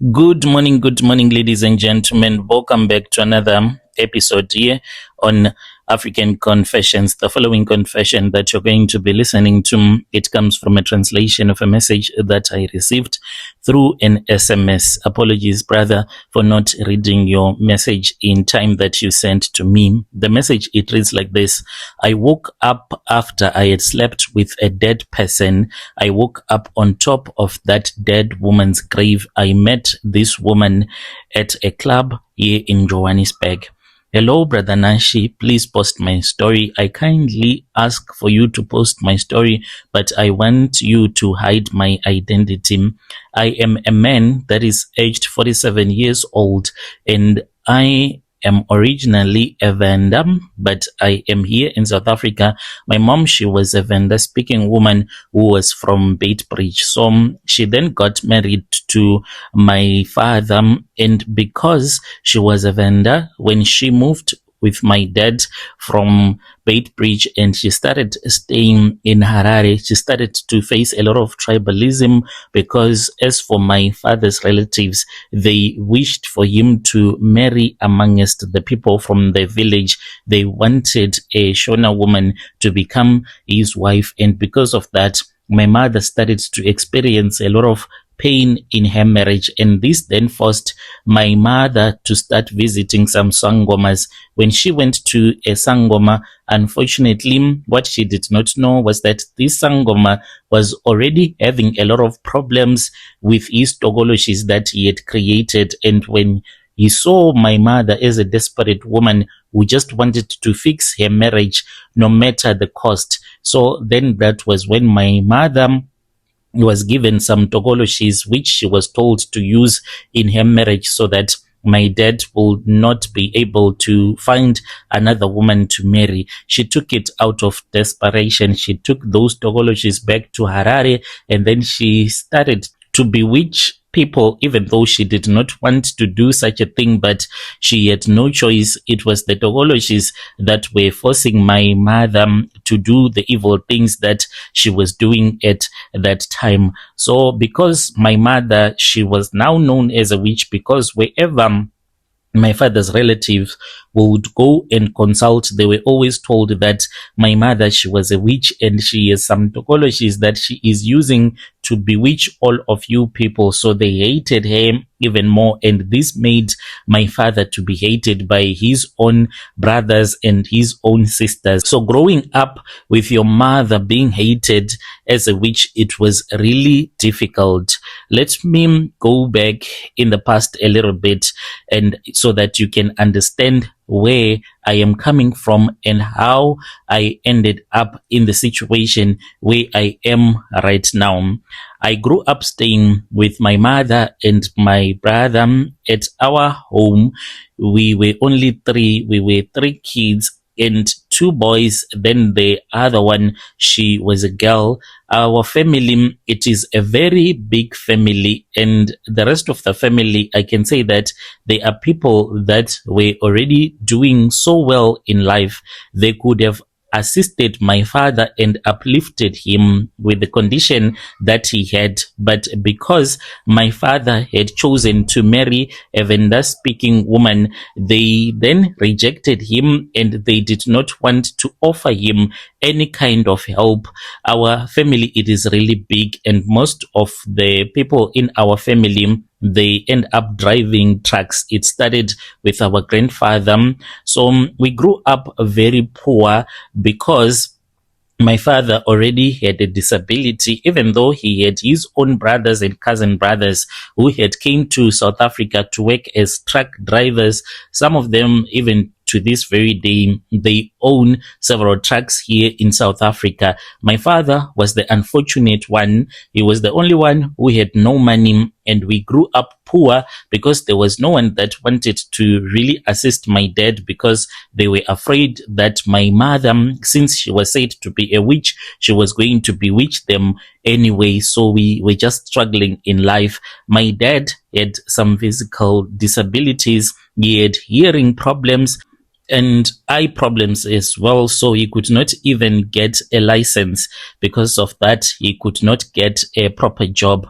Good morning, ladies and gentlemen. Welcome back to another episode here on African Confessions. The following confession that you're going to be listening to, it comes from a translation of a message that I received through an SMS. Apologies, brother, for not reading your message in time that you sent to me. The message, it reads like this. I woke up after I had slept with a dead person. I woke up on top of that dead woman's grave. I met this woman at a club here in Johannesburg. Hello, Brother Nashi. Please post my story. I kindly ask for you to post my story, but I want you to hide my identity. I am a man that is aged 47 years old, and I am originally a vendor, but I am here in South Africa. My mom, she was a vendor speaking woman who was from Betrayal. So she then got married to my father, and because she was a vendor, when she moved with my dad from Beitbridge and she started staying in Harare, she started to face a lot of tribalism because as for my father's relatives, they wished for him to marry amongst the people from the village. They wanted a Shona woman to become his wife, and because of that, my mother started to experience a lot of pain in her marriage, and this then forced my mother to start visiting some sangomas. When she went to a sangoma, unfortunately, what she did not know was that this sangoma was already having a lot of problems with his togologies that he had created, and when he saw my mother as a desperate woman who just wanted to fix her marriage no matter the cost. So then that was when my mother was given some togologies which she was told to use in her marriage so that my dad will not be able to find another woman to marry. She took it out of desperation. She took those togologies back to Harare, and then she started to bewitch people, even though she did not want to do such a thing, but she had no choice. It was the togologies that were forcing my mother to do the evil things that she was doing at that time. So because my mother, she was now known as a witch, because wherever my father's relatives would go and consult, they were always told that my mother, she was a witch and she has some togologies that she is using to bewitch all of you people. So they hated her even more, and this made my father to be hated by his own brothers and his own sisters. So growing up with your mother being hated as a witch, it was really difficult. Let me go back in the past a little bit, and so that you can understand where I am coming from and how I ended up in the situation where I am right now. I grew up staying with my mother and my brother at our home. We were only three. We were three kids and two boys. Then the other one, she was a girl. Our family, it is a very big family, and the rest of the family, I can say that they are people that were already doing so well in life. They could have assisted my father and uplifted him with the condition that he had, but because my father had chosen to marry a Venda speaking woman, they then rejected him and they did not want to offer him any kind of help. Our family, it is really big, and most of the people in our family, they end up driving trucks. It started with our grandfather. So we grew up very poor because my father already had a disability, even though he had his own brothers and cousin brothers who had came to South Africa to work as truck drivers. Some of them, even to this very day, they own several trucks here in South Africa. My father was the unfortunate one. He was the only one who had no money, and we grew up poor because there was no one that wanted to really assist my dad, because they were afraid that my mother, since she was said to be a witch, she was going to bewitch them anyway. So we were just struggling in life. My dad had some physical disabilities. He had hearing problems and eye problems as well, so he could not even get a license. Because of that, he could not get a proper job.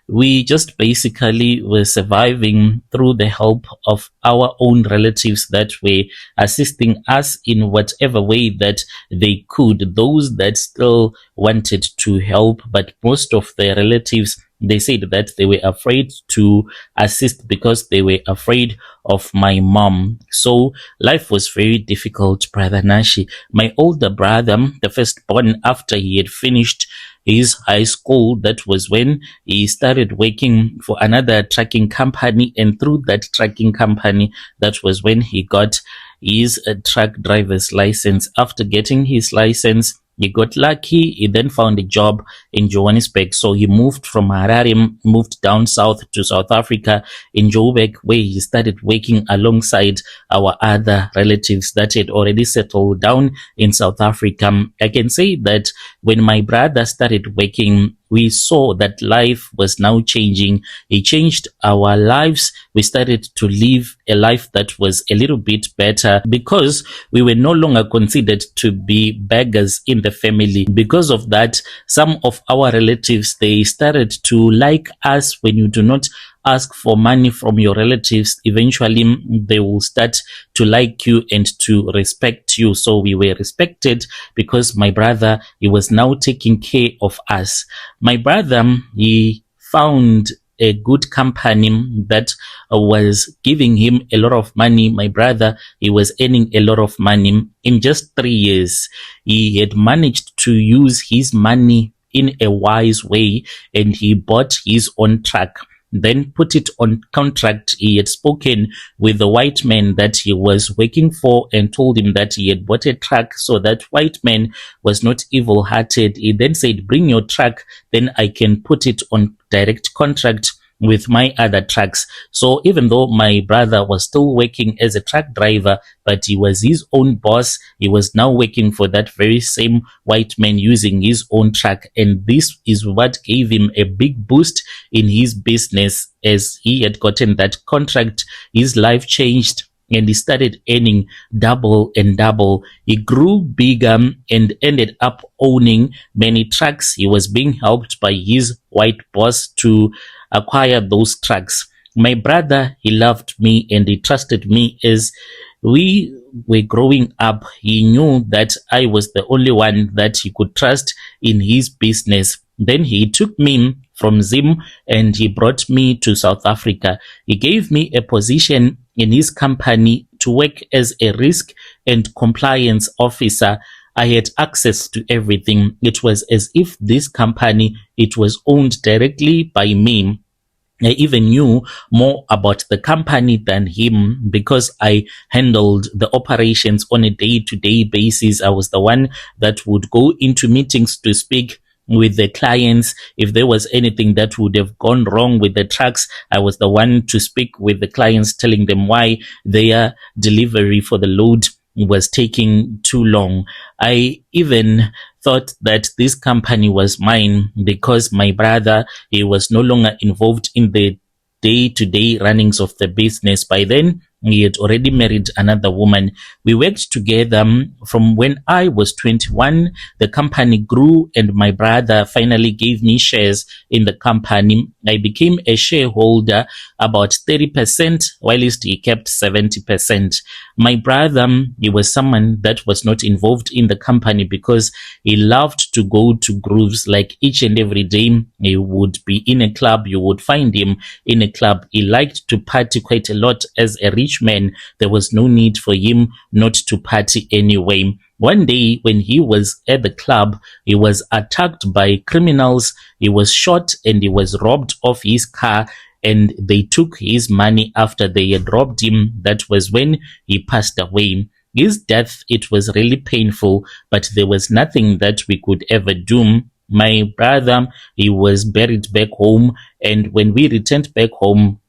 we just basically were surviving through the help of our own relatives that were assisting us in whatever way that they could. Those that still wanted to help, but most of the relatives, they said that they were afraid to assist because they were afraid of my mom. So life was very difficult, Brother Nashi. My older brother, the firstborn, after he had finished his high school, that was when he started working for another trucking company, and through that trucking company, that was when he got his truck driver's license. After getting his license, he got lucky. He then found a job in Johannesburg. So he moved from Harare, moved down south to South Africa in Joburg, where he started working alongside our other relatives that had already settled down in South Africa. I can say that when my brother started working, we saw that life was now changing. It changed our lives. We started to live a life that was a little bit better because we were no longer considered to be beggars in the family. Because of that, some of our relatives, they started to like us. When you do not ask for money from your relatives, eventually they will start to like you and to respect you. So we were respected because my brother, he was now taking care of us. My brother, he found a good company that was giving him a lot of money. My brother, he was earning a lot of money. In just 3 years, he had managed to use his money in a wise way, and he bought his own truck, then put it on contract. He had spoken with the white man that he was working for and told him that he had bought a truck. So that white man was not evil-hearted. He then said, bring your truck, then I can put it on direct contract with my other trucks. So even though my brother was still working as a truck driver, but he was his own boss, he was now working for that very same white man using his own truck. And this is what gave him a big boost in his business. As he had gotten that contract, his life changed and he started earning double and double. He grew bigger and ended up owning many trucks. He was being helped by his white boss to acquire those trucks. My brother, he loved me and he trusted me. As we were growing up, he knew that I was the only one that he could trust in his business. Then he took me from Zim and he brought me to South Africa. He gave me a position in his company to work as a risk and compliance officer. I had access to everything. It was as if this company, it was owned directly by me. I even knew more about the company than him because I handled the operations on a day-to-day basis. I was the one that would go into meetings to speak with the clients. If there was anything that would have gone wrong with the trucks, I was the one to speak with the clients, telling them why their delivery for the load was taking too long. I even thought that this company was mine because my brother, he was no longer involved in the day-to-day runnings of the business. By then, he had already married another woman. We worked together from when I was 21. The company grew and my brother finally gave me shares in the company. I became a shareholder, about 30%, whilst he kept 70%. My brother, he was someone that was not involved in the company because he loved to go to grooves. Like each and every day, he would be in a club. You would find him in a club. He liked to party quite a lot. As a rich man, there was no need for him not to party anyway. One day when he was at the club, he was attacked by criminals. He was shot and he was robbed of his car, and they took his money after they had robbed him. That was when he passed away. His death, it was really painful, but there was nothing that we could ever do. My brother, he was buried back home, and when we returned back home,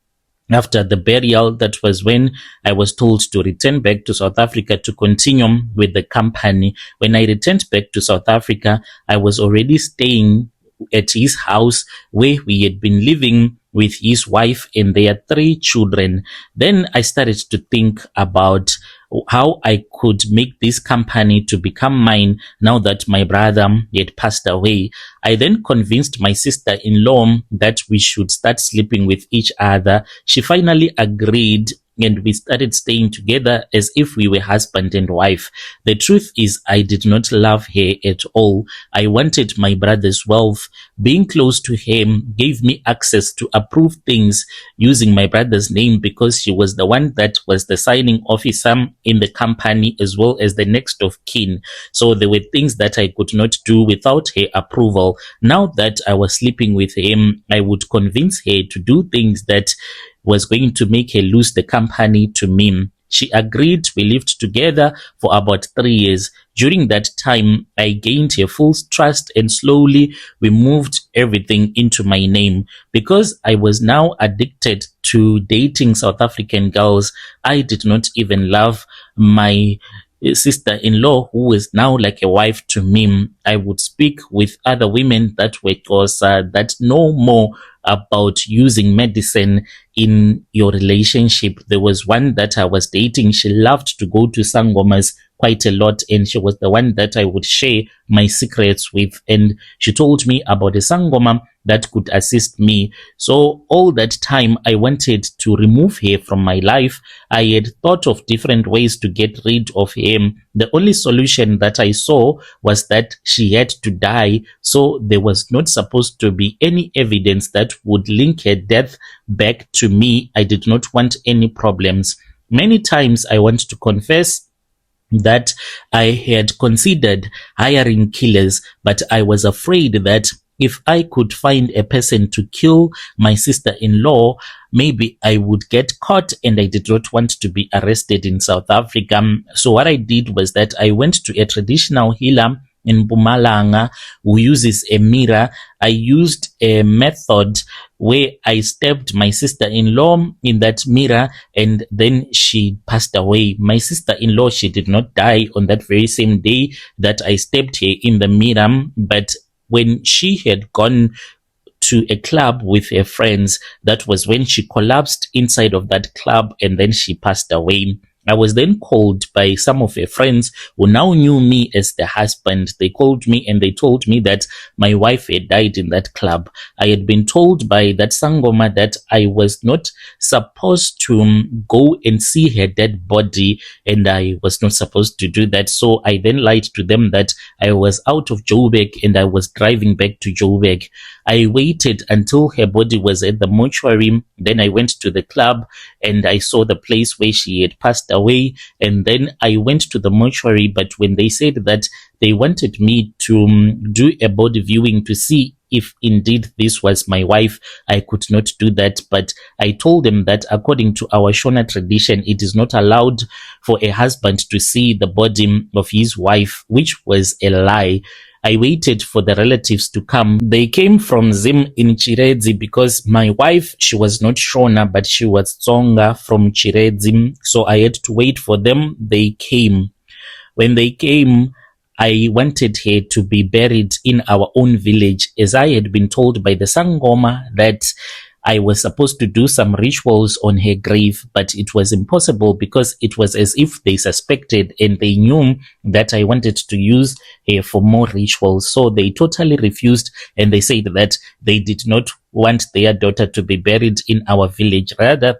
after the burial, that was when I was told to return back to South Africa to continue with the company. When I returned back to South Africa, I was already staying at his house where we had been living with his wife and their 3 children. Then I started to think about how I could make this company to become mine now that my brother had passed away. I then convinced my sister-in-law that we should start sleeping with each other. She finally agreed, and we started staying together as if we were husband and wife. The truth is, I did not love her at all. I wanted my brother's wealth. Being close to him gave me access to approve things using my brother's name, because she was the one that was the signing officer in the company as well as the next of kin. So there were things that I could not do without her approval. Now that I was sleeping with him, I would convince her to do things that was going to make her lose the company to me. She agreed. We lived together for about 3 years. During that time, I gained her full trust, and slowly we moved everything into my name. Because I was now addicted to dating South African girls, I did not even love my sister-in-law, who is now like a wife to me. I would speak with other women that were that know more about using medicine in your relationship. There was one that I was dating. She loved to go to sangomas quite a lot, and she was the one that I would share my secrets with, and she told me about a sangoma that could assist me. So all that time I wanted to remove her from my life. I had thought of different ways to get rid of him. The only solution that I saw was that she had to die, so there was not supposed to be any evidence that would link her death back to me. I did not want any problems. Many times I want to confess that I had considered hiring killers, but I was afraid that if I could find a person to kill my sister-in-law, maybe I would get caught, and I did not want to be arrested in South Africa. So what I did was that I went to a traditional healer in Mpumalanga who uses a mirror. I used a method where I stabbed my sister-in-law in that mirror, and then she passed away. My sister-in-law, she did not die on that very same day that I stabbed her in the mirror, but when she had gone to a club with her friends, that was when she collapsed inside of that club, and then she passed away. I was then called by some of her friends who now knew me as the husband. They called me and they told me that my wife had died in that club. I had been told by that sangoma that I was not supposed to go and see her dead body, and I was not supposed to do that. So I then lied to them that I was out of Joburg and I was driving back to Joburg. I waited until her body was at the mortuary. Then I went to the club and I saw the place where she had passed away, and then I went to the mortuary. But when they said that they wanted me to do a body viewing to see if indeed this was my wife, I could not do that. But I told them that according to our Shona tradition, it is not allowed for a husband to see the body of his wife, which was a lie. I waited for the relatives to come. They came from Zim in Chiredzi because my wife, she was not Shona, but she was Tsonga from Chiredzi. So I had to wait for them. They came. When they came, I wanted her to be buried in our own village, as I had been told by the Sangoma that I was supposed to do some rituals on her grave, but it was impossible because it was as if they suspected and they knew that I wanted to use her for more rituals. So they totally refused, and they said that they did not want their daughter to be buried in our village. Rather,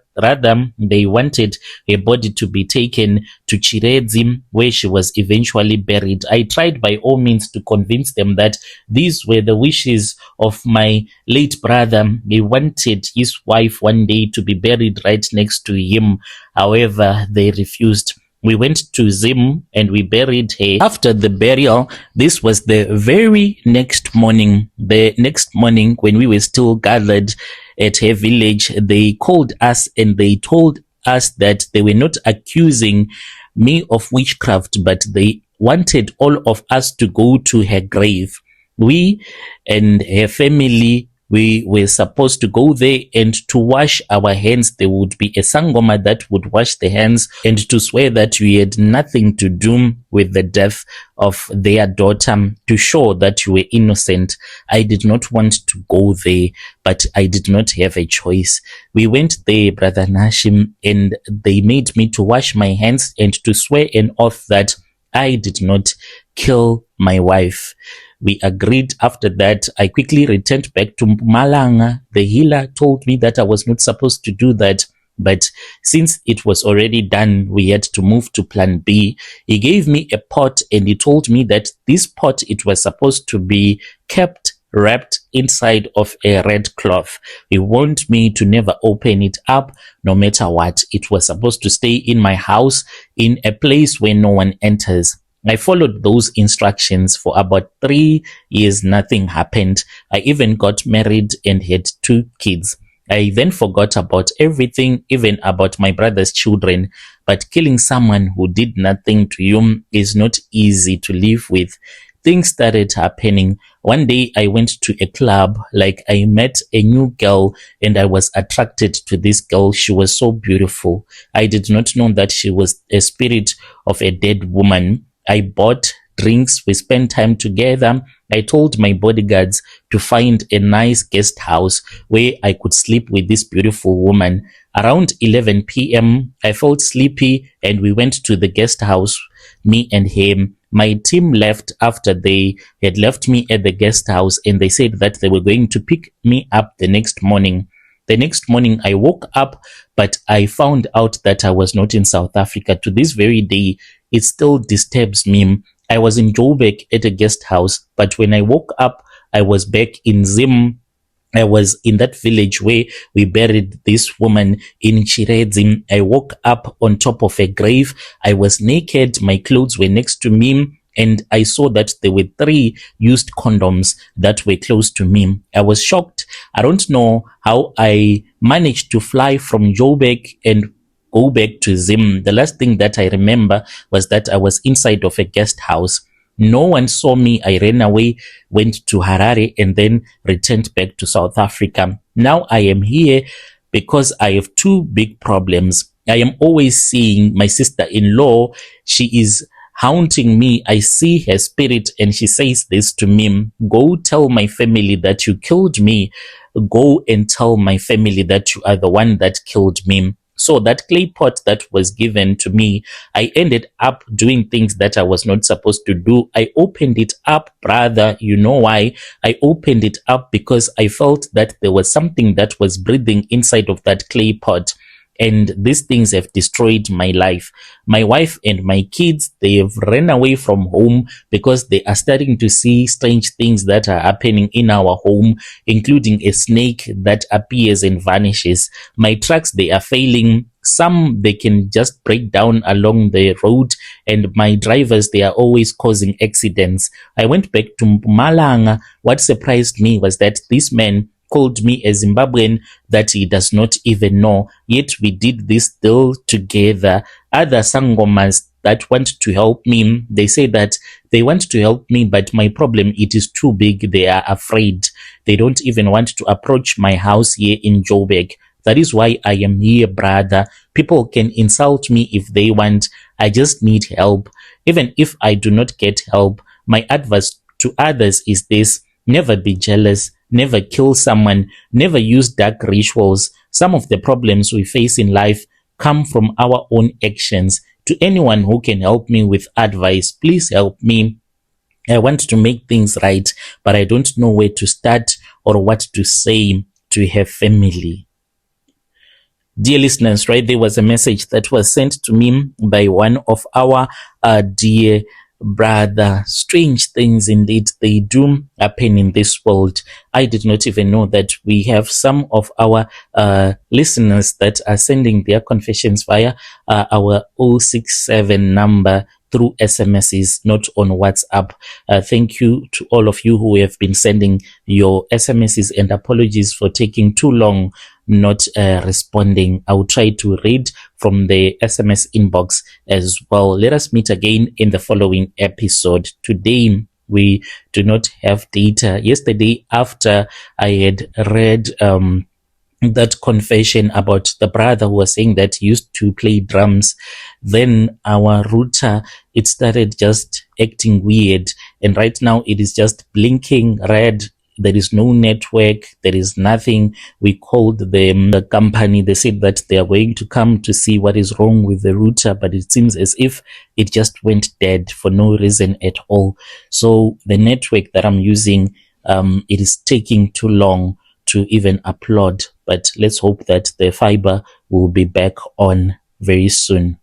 they wanted her body to be taken to Chiredzi, where she was eventually buried. I tried by all means to convince them that these were the wishes of my late brother. He wanted his wife one day to be buried right next to him. However, they refused. We went to Zim and we buried her. After the burial, this was the very next morning. The next morning, when we were still gathered at her village, they called us and they told us that they were not accusing me of witchcraft, but they wanted all of us to go to her grave. We and her family We were supposed to go there and to wash our hands. There would be a sangoma that would wash the hands and to swear that we had nothing to do with the death of their daughter, to show that you were innocent. I did not want to go there, but I did not have a choice. We went there, Brother Nashim, and they made me to wash my hands and to swear an oath that I did not kill my wife. We agreed. After that, I quickly returned back to Mpumalanga. The healer told me that I was not supposed to do that, but since it was already done, we had to move to plan B. He gave me a pot and he told me that this pot, it was supposed to be kept wrapped inside of a red cloth. He wanted me to never open it up, no matter what. It was supposed to stay in my house in a place where no one enters. I followed those instructions for about 3 years. Nothing happened. I even got married and had 2 kids. I then forgot about everything, even about my brother's children. But killing someone who did nothing to you is not easy to live with. Things started happening. One day I went to a club, like I met a new girl and I was attracted to this girl. She was so beautiful. I did not know that she was a spirit of a dead woman. I bought drinks. We spent time together. I told my bodyguards to find a nice guest house where I could sleep with this beautiful woman. Around 11 p.m., I felt sleepy and we went to the guest house, me and him. My team left after they had left me at the guest house and they said that they were going to pick me up the next morning. The next morning, I woke up, but I found out that I was not in South Africa. To this very day, it still disturbs me. I was in Joburg at a guest house, but when I woke up, I was back in Zim. I was in that village where we buried this woman in Chiredzim. I woke up on top of a grave. I was naked. My clothes were next to me. And I saw that there were 3 used condoms that were close to me. I was shocked. I don't know how I managed to fly from Joburg and go back to Zim. The last thing that I remember was that I was inside of a guest house. No one saw me. I ran away, went to Harare, and then returned back to South Africa. Now I am here because I have 2 big problems. I am always seeing my sister-in-law. She is haunting me. I see her spirit and she says this to me: go tell my family that you killed me. Go and tell my family that you are the one that killed me. So that clay pot that was given to me, I ended up doing things that I was not supposed to do. I opened it up, brother. You know why? I opened it up because I felt that there was something that was breathing inside of that clay pot. And these things have destroyed my life. My wife and my kids, they have run away from home because they are starting to see strange things that are happening in our home, including a snake that appears and vanishes. My trucks, they are failing. Some, they can just break down along the road, and my drivers, they are always causing accidents. I went back to Mpumalanga. What surprised me was that this man called me a Zimbabwean that he does not even know. Yet we did this deal together. Other sangomas that want to help me, they say that they want to help me, but my problem, it is too big. They are afraid. They don't even want to approach my house here in Joburg. That is why I am here, brother. People can insult me if they want. I just need help. Even if I do not get help, my advice to others is this: never be jealous. Never kill someone. Never use dark rituals. Some of the problems we face in life come from our own actions. To anyone who can help me with advice, please help me. I want to make things right, but I don't know where to start or what to say to her family. Dear listeners, right, there was a message that was sent to me by one of our dear brother. Strange things indeed, they do happen in this world. I did not even know that we have some of our listeners that are sending their confessions via our 067 number through SMSs, not on WhatsApp. Thank you to all of you who have been sending your SMSs, and apologies for taking too long not responding. I will try to read from the SMS inbox as well. Let us meet again in the following episode. Today, we do not have data. Yesterday, after I had read that confession about the brother who was saying that he used to play drums, then our router, it started just acting weird, and right now it is just blinking red. There is no network, there is nothing. We called them, the company, they said that they are going to come to see what is wrong with the router, but it seems as if it just went dead for no reason at all. So the network that I'm using, it is taking too long to even upload, but let's hope that the fiber will be back on very soon.